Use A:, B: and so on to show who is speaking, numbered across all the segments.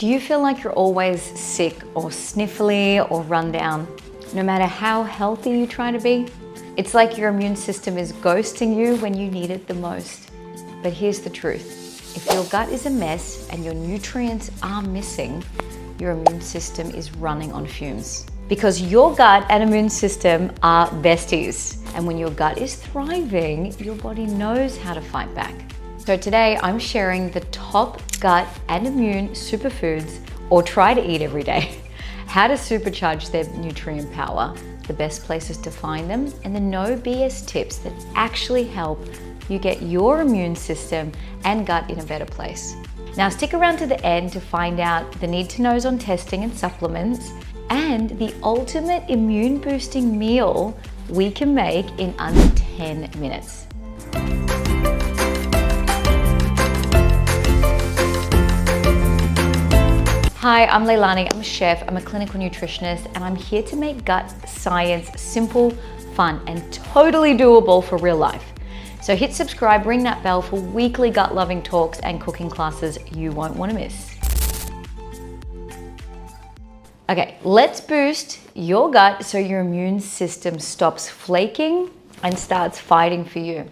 A: Do you feel like you're always sick or sniffly or run down, no matter how healthy you try to be? It's like your immune system is ghosting you when you need it the most. But here's the truth. If your gut is a mess and your nutrients are missing, your immune system is running on fumes. Because your gut and immune system are besties. And when your gut is thriving, your body knows how to fight back. So today I'm sharing the top gut and immune superfoods, or try to eat every day, how to supercharge their nutrient power, the best places to find them, and the no BS tips that actually help you get your immune system and gut in a better place. Now stick around to the end to find out the need to knows on testing and supplements, and the ultimate immune boosting meal we can make in under 10 minutes. Hi, I'm Leilani, I'm a chef, I'm a clinical nutritionist, and I'm here to make gut science simple, fun, and totally doable for real life. So hit subscribe, ring that bell for weekly gut-loving talks and cooking classes you won't want to miss. Okay, let's boost your gut so your immune system stops flaking and starts fighting for you.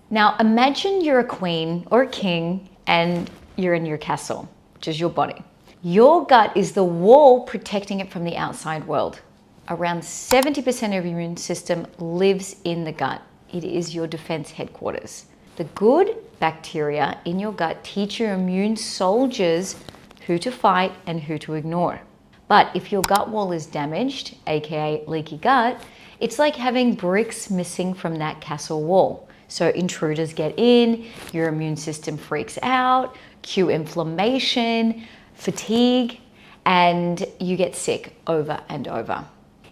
A: Now imagine you're a queen or a king and you're in your castle, which is your body. Your gut is the wall protecting it from the outside world. Around 70% of your immune system lives in the gut. It is your defense headquarters. The good bacteria in your gut teach your immune soldiers who to fight and who to ignore. But if your gut wall is damaged, aka leaky gut, it's like having bricks missing from that castle wall. So intruders get in, your immune system freaks out, cue inflammation, fatigue, and you get sick over and over.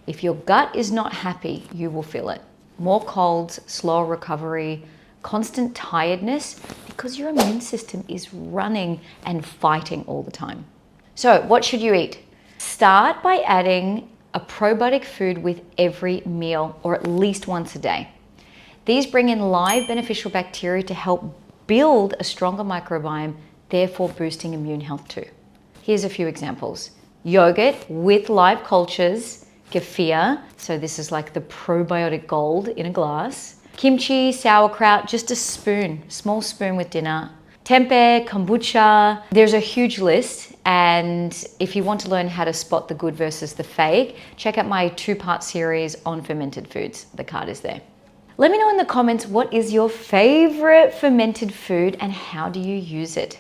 A: If your gut is not happy, you will feel it. More colds, slower recovery, constant tiredness, because your immune system is running and fighting all the time. So what should you eat? Start by adding a probiotic food with every meal, or at least once a day. These bring in live beneficial bacteria to help build a stronger microbiome, therefore boosting immune health too. Here's a few examples. Yogurt with live cultures, kefir, so this is like the probiotic gold in a glass. Kimchi, sauerkraut, just a spoon, small spoon with dinner. Tempeh, kombucha, there's a huge list, and if you want to learn how to spot the good versus the fake, check out my 2-part series on fermented foods. The card is there. Let me know in the comments what is your favorite fermented food and how do you use it?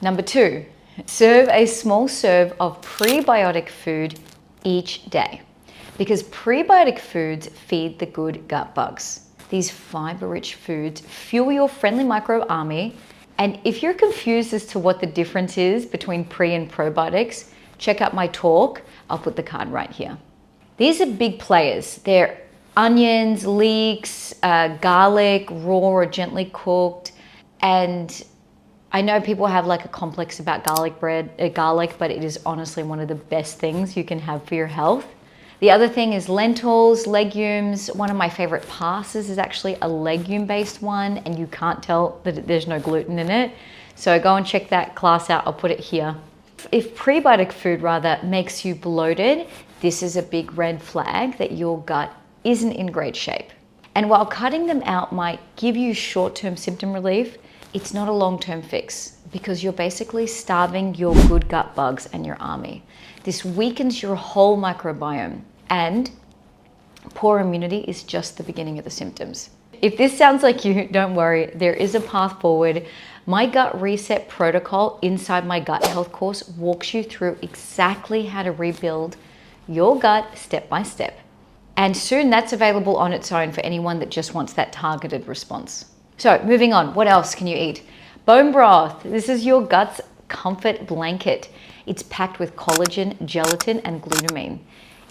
A: Number 2. Serve a small serve of prebiotic food each day, because prebiotic foods feed the good gut bugs. These fiber-rich foods fuel your friendly microbe army, and if you're confused as to what the difference is between pre and probiotics, check out my talk. I'll put the card right here. These are big players. They're onions, leeks, garlic, raw or gently cooked, and I know people have like a complex about garlic, but it is honestly one of the best things you can have for your health. The other thing is lentils, legumes. One of my favorite pastas is actually a legume-based one, and you can't tell that there's no gluten in it. So go and check that class out. I'll put it here. If prebiotic food rather makes you bloated, this is a big red flag that your gut isn't in great shape. And while cutting them out might give you short-term symptom relief, it's not a long-term fix, because you're basically starving your good gut bugs and your army. This weakens your whole microbiome, and poor immunity is just the beginning of the symptoms. If this sounds like you, don't worry, there is a path forward. My gut reset protocol inside my gut health course walks you through exactly how to rebuild your gut step by step. And soon that's available on its own for anyone that just wants that targeted response. So moving on, what else can you eat? Bone broth. This is your gut's comfort blanket. It's packed with collagen, gelatin, and glutamine.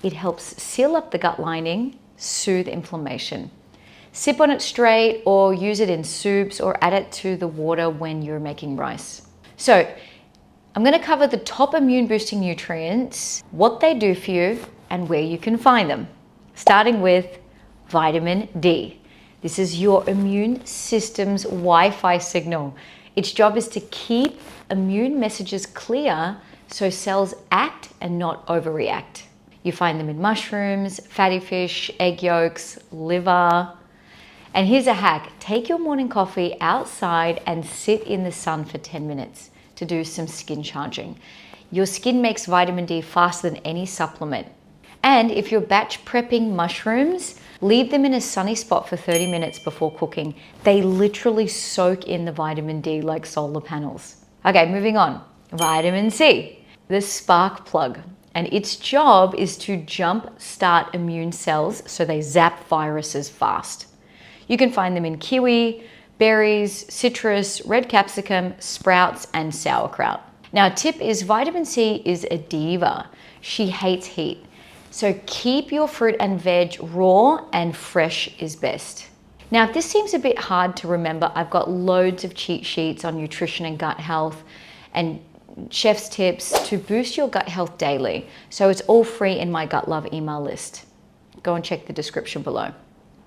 A: It helps seal up the gut lining, soothe inflammation. Sip on it straight or use it in soups or add it to the water when you're making rice. So I'm going to cover the top immune boosting nutrients, what they do for you, and where you can find them. Starting with vitamin D. This is your immune system's Wi-Fi signal. Its job is to keep immune messages clear so cells act and not overreact. You find them in mushrooms, fatty fish, egg yolks, liver. And here's a hack. Take your morning coffee outside and sit in the sun for 10 minutes to do some skin charging. Your skin makes vitamin D faster than any supplement. And if you're batch prepping mushrooms, leave them in a sunny spot for 30 minutes before cooking. They literally soak in the vitamin D like solar panels. Okay, moving on. Vitamin C, the spark plug. And its job is to jump-start immune cells so they zap viruses fast. You can find them in kiwi, berries, citrus, red capsicum, sprouts, and sauerkraut. Now, a tip is vitamin C is a diva. She hates heat. So keep your fruit and veg raw and fresh is best. Now, if this seems a bit hard to remember, I've got loads of cheat sheets on nutrition and gut health and chef's tips to boost your gut health daily. So it's all free in my Gut Love email list. Go and check the description below.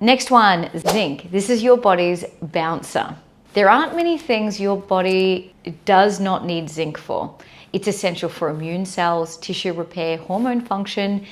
A: Next one, zinc. This is your body's bouncer. There aren't many things your body does not need zinc for. It's essential for immune cells, tissue repair, hormone function,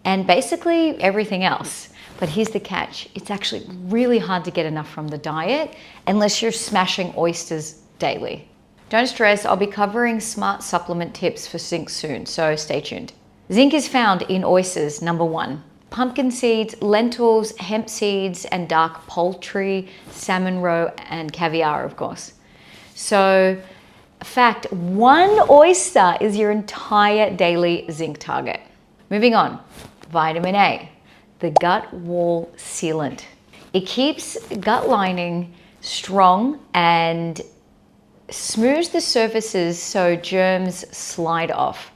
A: and basically everything else. But here's the catch. It's actually really hard to get enough from the diet unless you're smashing oysters daily. Don't stress, I'll be covering smart supplement tips for zinc soon, so stay tuned. Zinc is found in oysters, number 1. Pumpkin seeds, lentils, hemp seeds, and dark poultry, salmon roe, and caviar, of course. So, fact, 1 oyster is your entire daily zinc target. Moving on, vitamin A, the gut wall sealant. It keeps gut lining strong and smooths the surfaces so germs slide off.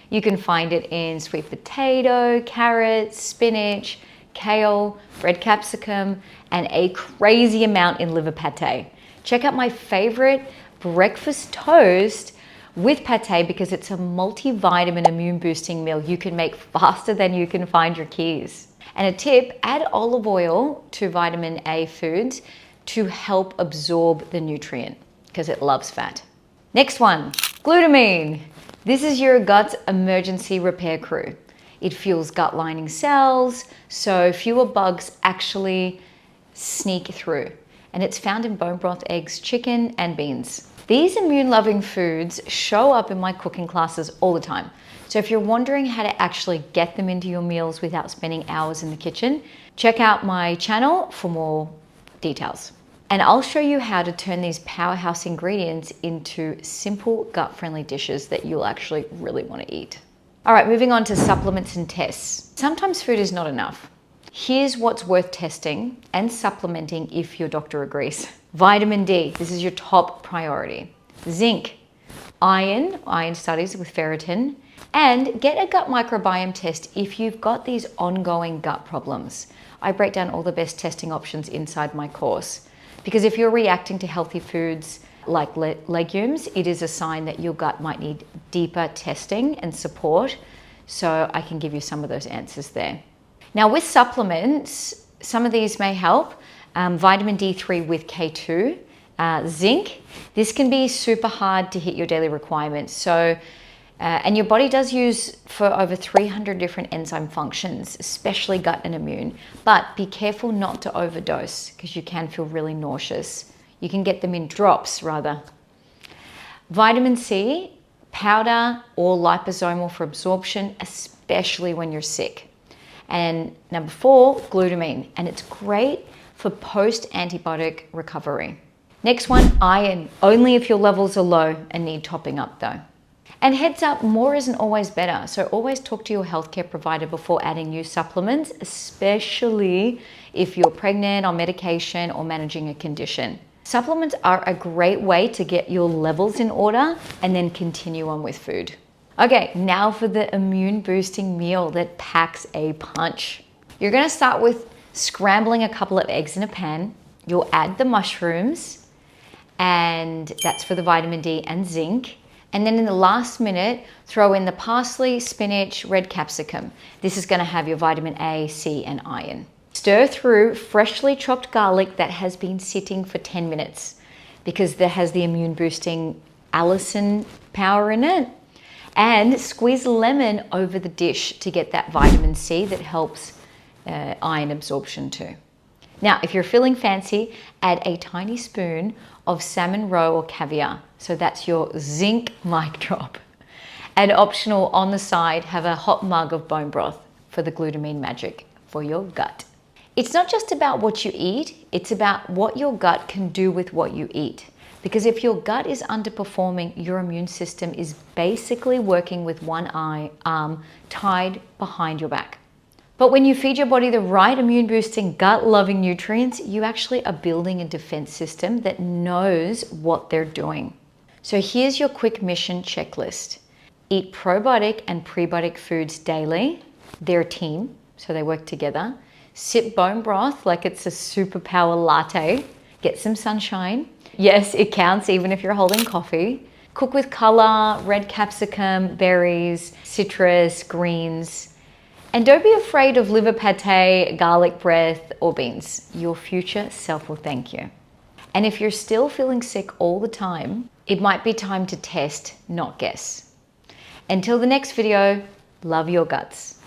A: You can find it in sweet potato, carrots, spinach, kale, red capsicum, and a crazy amount in liver pate. Check out my favorite breakfast toast with pate because it's a multivitamin immune boosting meal you can make faster than you can find your keys. And a tip, add olive oil to vitamin A foods to help absorb the nutrient because it loves fat. Next one, glutamine. This is your gut's emergency repair crew. It fuels gut lining cells, so fewer bugs actually sneak through. And it's found in bone broth, eggs, chicken, and beans. These immune-loving foods show up in my cooking classes all the time. So if you're wondering how to actually get them into your meals without spending hours in the kitchen, check out my channel for more details. And I'll show you how to turn these powerhouse ingredients into simple gut-friendly dishes that you'll actually really want to eat. All right, moving on to supplements and tests. Sometimes food is not enough. Here's what's worth testing and supplementing if your doctor agrees. Vitamin D, this is your top priority. Zinc, iron studies with ferritin, and get a gut microbiome test if you've got these ongoing gut problems. I break down all the best testing options inside my course. Because if you're reacting to healthy foods like legumes, it is a sign that your gut might need deeper testing and support. So I can give you some of those answers there. Now with supplements, some of these may help. Vitamin D3 with K2, zinc. This can be super hard to hit your daily requirements. So, and your body does use for over 300 different enzyme functions, especially gut and immune. But be careful not to overdose because you can feel really nauseous. You can get them in drops rather. Vitamin C, powder or liposomal for absorption, especially when you're sick. And number 4, glutamine. And it's great for post-antibiotic recovery. Next one, iron. Only if your levels are low and need topping up though. And heads up, more isn't always better. So always talk to your healthcare provider before adding new supplements, especially if you're pregnant, on medication, or managing a condition. Supplements are a great way to get your levels in order and then continue on with food. Okay, now for the immune boosting meal that packs a punch. You're gonna start with scrambling a couple of eggs in a pan. You'll add the mushrooms, and that's for the vitamin D and zinc. And then in the last minute, throw in the parsley, spinach, red capsicum. This is gonna have your vitamin A, C, and iron. Stir through freshly chopped garlic that has been sitting for 10 minutes because that has the immune boosting allicin power in it. And squeeze lemon over the dish to get that vitamin C that helps iron absorption too. Now, if you're feeling fancy, add a tiny spoon of salmon roe or caviar. So that's your zinc mic drop. And optional on the side, have a hot mug of bone broth for the glutamine magic for your gut. It's not just about what you eat, it's about what your gut can do with what you eat. Because if your gut is underperforming, your immune system is basically working with one arm tied behind your back. But when you feed your body the right immune boosting, gut loving nutrients, you actually are building a defense system that knows what they're doing. So here's your quick mission checklist. Eat probiotic and prebiotic foods daily. They're a team, so they work together. Sip bone broth like it's a superpower latte. Get some sunshine. Yes, it counts even if you're holding coffee. Cook with color, red capsicum, berries, citrus, greens. And don't be afraid of liver pate, garlic breath, or beans. Your future self will thank you. And if you're still feeling sick all the time, it might be time to test, not guess. Until the next video, love your guts.